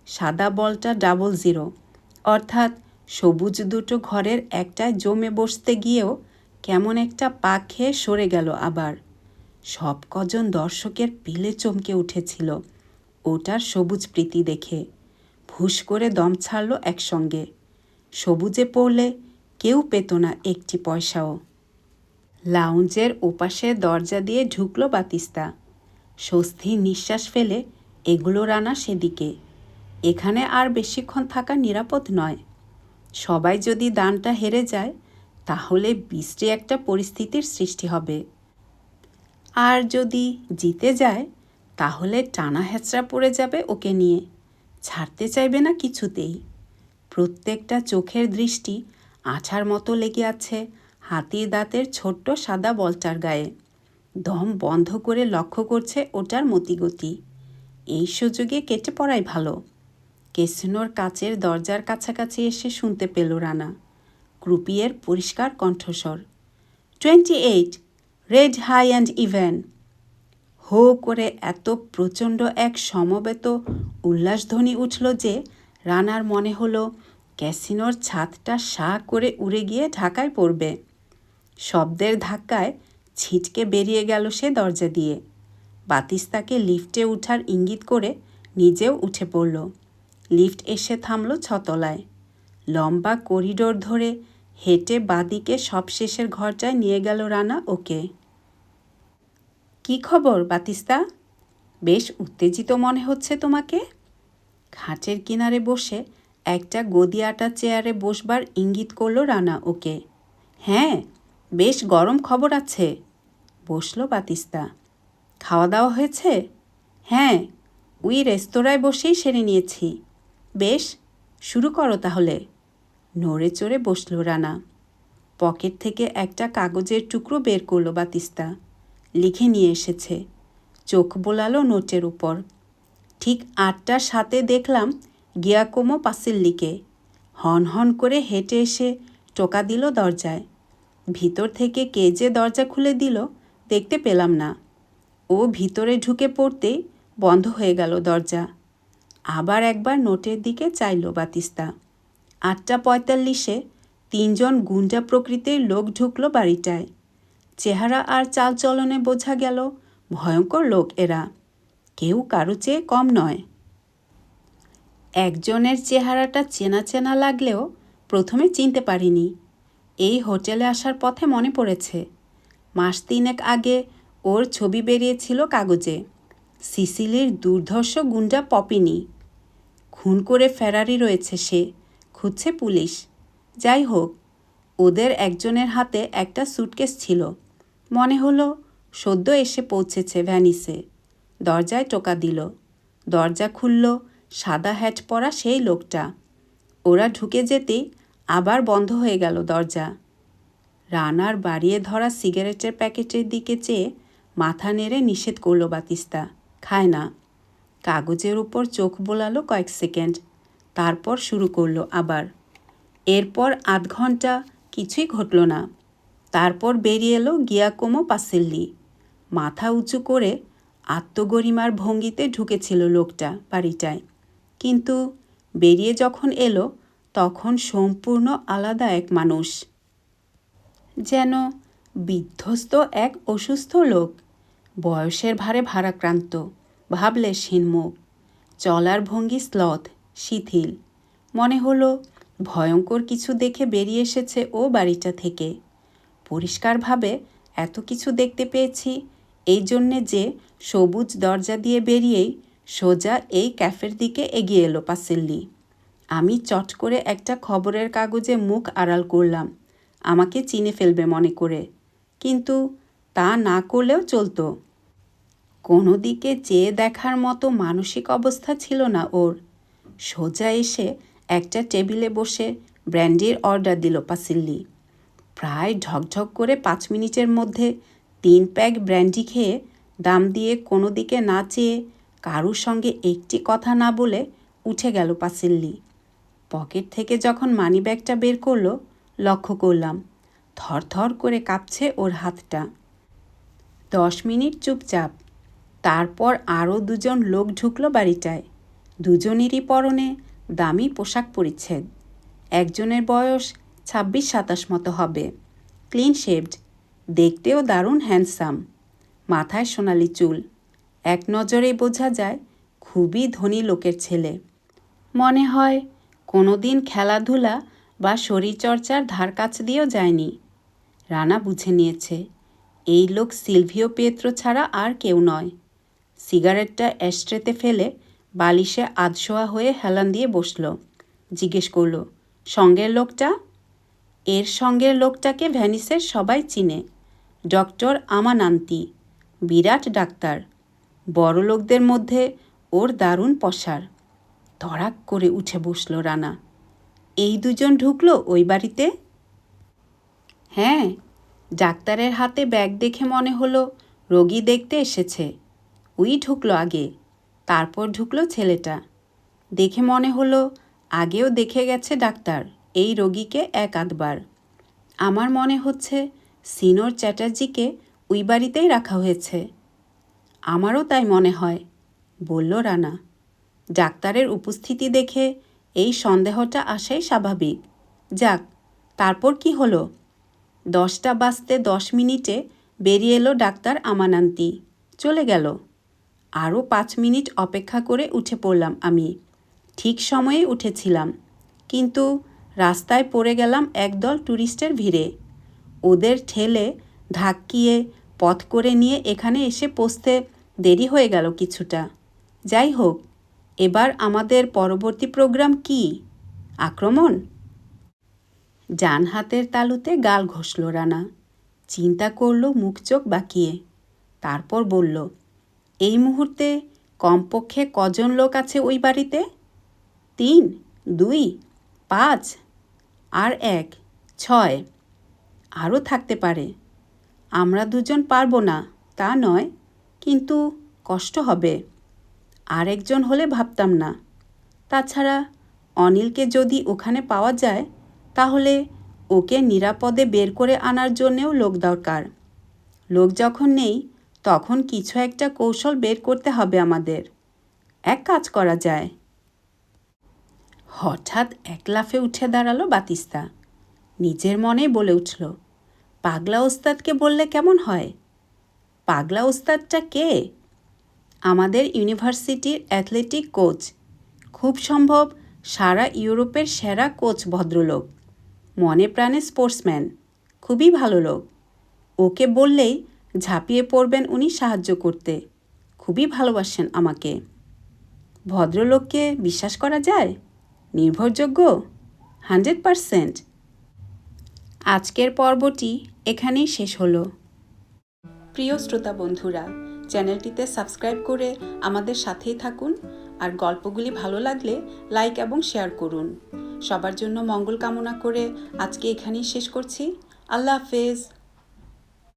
সাদা বলটা 00, অর্থাৎ সবুজ দুটো ঘরের একটায় জমে বসতে গিয়েও কেমন একটা পা খেয়ে সরে গেল আবার। সব কজন দর্শকের পিলে চমকে উঠেছিল ওটার সবুজ প্রীতি দেখে। ভুস করে দম ছাড়ল একসঙ্গে। সবুজে পড়লে কেউ পেত না একটি পয়সাও। লাউঞ্জের ওপাশে দরজা দিয়ে ঢুকল বাতিস্তা। স্বস্তির নিঃশ্বাস ফেলে এগুলো রানা সেদিকে। এখানে আর বেশিক্ষণ থাকা নিরাপদ নয়। সবাই যদি দানটা হেরে যায় তাহলে বিশ্রী একটা পরিস্থিতির সৃষ্টি হবে। আর যদি জিতে যায় তাহলে টানা হেঁচড়া পড়ে যাবে ওকে নিয়ে। ছাড়তে চাইবে না কিছুতেই। প্রত্যেকটা চোখের দৃষ্টি আছার মতো লেগে আছে হাতির দাঁতের ছোট্ট সাদা বলটার গায়ে। দম বন্ধ করে লক্ষ্য করছে ওটার মতিগতি। এই সুযোগে কেটে পড়াই ভালো। ক্যাসিনোর কাচের দরজার কাছাকাছি এসে শুনতে পেল রানা ক্রুপিয়ের পরিষ্কার কণ্ঠস্বর, 28, রেড হাই অ্যান্ড ইভেন। হো করে এত প্রচণ্ড এক সমবেত উল্লাসধ্বনি উঠল যে রানার মনে হলো ক্যাসিনোর ছাদটা সাঁ করে উড়ে গিয়ে ঢাকায় পড়বে। শব্দের ধাক্কায় ছিটকে বেরিয়ে গেল সে দরজা দিয়ে। বাতিস্তাকে লিফটে উঠার ইঙ্গিত করে নিজেও উঠে পড়ল। লিফট এসে থামল 6 তলায়। লম্বা করিডোর ধরে হেঁটে বাদিকে সবশেষের ঘরটায় নিয়ে গেল রানা ওকে। কি খবর বাতিস্তা? বেশ উত্তেজিত মনে হচ্ছে তোমাকে। খাটের কিনারে বসে একটা গদি আটা চেয়ারে বসবার ইঙ্গিত করল রানা ওকে। হ্যাঁ, বেশ গরম খবর আছে। বসল বাতিস্তা। খাওয়া দাওয়া হয়েছে? হ্যাঁ, ওই রেস্তোরাঁয় বসেই সেরে নিয়েছি। বেশ, শুরু করো তাহলে। নড়ে চড়ে বসল রানা। পকেট থেকে একটা কাগজের টুকরো বের করল বাতিস্তা। লিখে নিয়ে এসেছে। চোখ বোলালো নোটের উপর। ঠিক 8টার সাথে দেখলাম গিয়াকোমো পাসিল্লিকে। হন হন করে হেঁটে এসে টোকা দিল দরজায়। ভিতর থেকে কে যে দরজা খুলে দিল দেখতে পেলাম না। ও ভিতরে ঢুকে পড়তেই বন্ধ হয়ে গেল দরজা। আবার একবার নোটের দিকে চাইল বাতিস্তা। 8:45-এ 3জন গুন্ডা প্রকৃতির লোক ঢুকলো বাড়িটায়। চেহারা আর চালচলনে বোঝা গেল ভয়ঙ্কর লোক এরা। কেউ কারো চেয়ে কম নয়। একজনের চেহারাটা চেনা চেনা লাগলেও প্রথমে চিনতে পারিনি। এই হোটেলে আসার পথে মনে পড়েছে, মাস 3 আগে ওর ছবি বেরিয়েছিল কাগজে। সিসিলির দুর্ধর্ষ গুন্ডা পপিনি। খুন করে ফেরারি রয়েছে সে, খুঁজছে পুলিশ। যাই হোক, ওদের একজনের হাতে একটা স্যুটকেস ছিল। মনে হলো সদ্য এসে পৌঁছেছে ভ্যানিসে। দরজায় টোকা দিল। দরজা খুলল সাদা হ্যাট পরা সেই লোকটা। ওরা ঢুকে যেতেই আবার বন্ধ হয়ে গেল দরজা। রানার বাড়িয়ে ধরা সিগারেটের প্যাকেটের দিকে চেয়ে মাথা নেড়ে নিষেধ করল বাতিস্তা। খায় না। কাগজের উপর চোখ বোলালো কয়েক সেকেন্ড, তারপর শুরু করলো আবার। এরপর আধ ঘন্টা কিছুই ঘটল না। তারপর বেরিয়ে এলো গিয়াকোমো পাসেল্লি। মাথা উঁচু করে আত্মগরিমার ভঙ্গিতে ঢুকেছিল লোকটা বাড়িটায়, কিন্তু বেরিয়ে যখন এলো তখন সম্পূর্ণ আলাদা এক মানুষ, যেন বিধ্বস্ত এক অসুস্থ লোক। বয়সের ভারে ভারাক্রান্ত, ভাবলেশহীন মুখ, চলার ভঙ্গি স্লথ, শিথিল। মনে হলো ভয়ঙ্কর কিছু দেখে বেরিয়ে এসেছে ও বাড়িটা থেকে। পরিষ্কারভাবে এত কিছু দেখতে পেয়েছি এই জন্যে যে সবুজ দরজা দিয়ে বেরিয়েই সোজা এই ক্যাফের দিকে এগিয়ে এলো পাসেল্লি। আমি চট করে একটা খবরের কাগজে মুখ আড়াল করলাম, আমাকে চিনে ফেলবে মনে করে, কিন্তু তা না করলেও চলতো। কোনো দিকে চেয়ে দেখার মতো মানসিক অবস্থা ছিল না ওর। সোজা এসে একটা টেবিলে বসে ব্র্যান্ডির অর্ডার দিল পাসেল্লি। প্রায় ঢকঢক করে 5 মিনিটের মধ্যে 3 প্যাক ব্র্যান্ডি খেয়ে দাম দিয়ে কোনো দিকে না চেয়ে কারুর সঙ্গে একটি কথা না বলে উঠে গেল পাসেল্লি। পকেট থেকে যখন মানিব্যাগটা বের করলো লক্ষ্য করলাম থরথর করে কাঁপছে ওর হাতটা। 10 মিনিট চুপচাপ। তারপর আরও 2জন লোক ঢুকলো বাড়িটায়। দুজনেরই পরনে দামি পোশাক পরিচ্ছেদ। একজনের বয়স 26-27 মতো হবে, ক্লিন শেভড, দেখতেও দারুণ হ্যান্ডসাম। মাথায় সোনালি চুল, এক নজরেই বোঝা যায় খুবই ধনী লোকের ছেলে। মনে হয় কোনো দিন খেলাধুলা বা শরীরচর্চার ধার কাছ দিয়েও যায়নি। রানা বুঝে নিয়েছে এই লোক সিলভিও পিয়েত্রো ছাড়া আর কেউ নয়। সিগারেটটা অ্যাশট্রেতে ফেলে বালিশে আধশোয়া হয়ে হেলান দিয়ে বসল। জিজ্ঞেস করল, সঙ্গের লোকটা? এর সঙ্গের লোকটাকে ভ্যানিসের সবাই চিনে, ডক্টর আমানান্তি, বিরাট ডাক্তার। বড় লোকদের মধ্যে ওর দারুণ পসার। ধড়াক করে উঠে বসল রানা। এই 2জন ঢুকলো ওই বাড়িতে? হ্যাঁ, ডাক্তারের হাতে ব্যাগ দেখে মনে হলো রোগী দেখতে এসেছে। ওই ঢুকলো আগে, তারপর ঢুকলো ছেলেটা। দেখে মনে হলো আগেও দেখে গেছে ডাক্তার এই রোগীকে 1-8 বার। আমার মনে হচ্ছে সিনোর চ্যাটার্জিকে ওই বাড়িতেই রাখা হয়েছে। আমারও তাই মনে হয়, বলল রানা। ডাক্তারের উপস্থিতি দেখে এই সন্দেহটা আসাই স্বাভাবিক। যাক, তারপর কি হলো? 10টা বাজতে 10 মিনিটে বেরিয়ে এলো ডাক্তার আমানান্তি, চলে গেল। আরও 5 মিনিট অপেক্ষা করে উঠে পড়লাম আমি। ঠিক সময়ে উঠেছিলাম, কিন্তু রাস্তায় পড়ে গেলাম একদল ট্যুরিস্টের ভিড়ে। ওদের ঠেলে ধাক্কিয়ে পথ করে নিয়ে এখানে এসে পৌঁছতে দেরি হয়ে গেল কিছুটা। যাই হোক, এবার আমাদের পরবর্তী প্রোগ্রাম কি? আক্রমণ? ডান হাতের তালুতে গাল ঘষল রানা। চিন্তা করল মুখ চোখ বাঁকিয়ে। তারপর বলল, এই মুহূর্তে কমপক্ষে কজন লোক আছে ওই বাড়িতে? 3, 2, 5, আর 1, 6। আরও থাকতে পারে। আমরা 2জন পারবো না তা নয়, কিন্তু কষ্ট হবে। আর একজন হলে ভাবতাম না। তাছাড়া অনিলকে যদি ওখানে পাওয়া যায় তাহলে ওকে নিরাপদে বের করে আনার জন্যেও লোক দরকার। লোক যখন নেই তখন কিছু একটা কৌশল বের করতে হবে আমাদের। এক কাজ করা যায়। হঠাৎ এক লাফে উঠে দাঁড়ালো বাতিস্তা। নিজের মনেই বলে উঠল, পাগলা ওস্তাদকে বললে কেমন হয়? পাগলা ওস্তাদটা কে? আমাদের ইউনিভার্সিটির অ্যাথলেটিক কোচ, খুব সম্ভব সারা ইউরোপের সেরা কোচ ভদ্রলোক, মনে প্রাণে স্পোর্টসম্যান, খুবই ভালো লোক। ওকে বললেই ঝাঁপিয়ে পড়বেন উনি সাহায্য করতে। খুবই ভালোবাসেন আমাকে। ভদ্রলোককে বিশ্বাস করা যায়? নির্ভরযোগ্য? 100%। আজকের পর্বটি এখানেই শেষ হলো। প্রিয় শ্রোতা বন্ধুরা, চ্যানেলটিতে সাবস্ক্রাইব করে আমাদের সাথেই থাকুন, আর গল্পগুলি ভালো লাগলে লাইক এবং শেয়ার করুন। সবার জন্য মঙ্গল কামনা করে আজকে এখানেই শেষ করছি। আল্লাহ হাফেজ।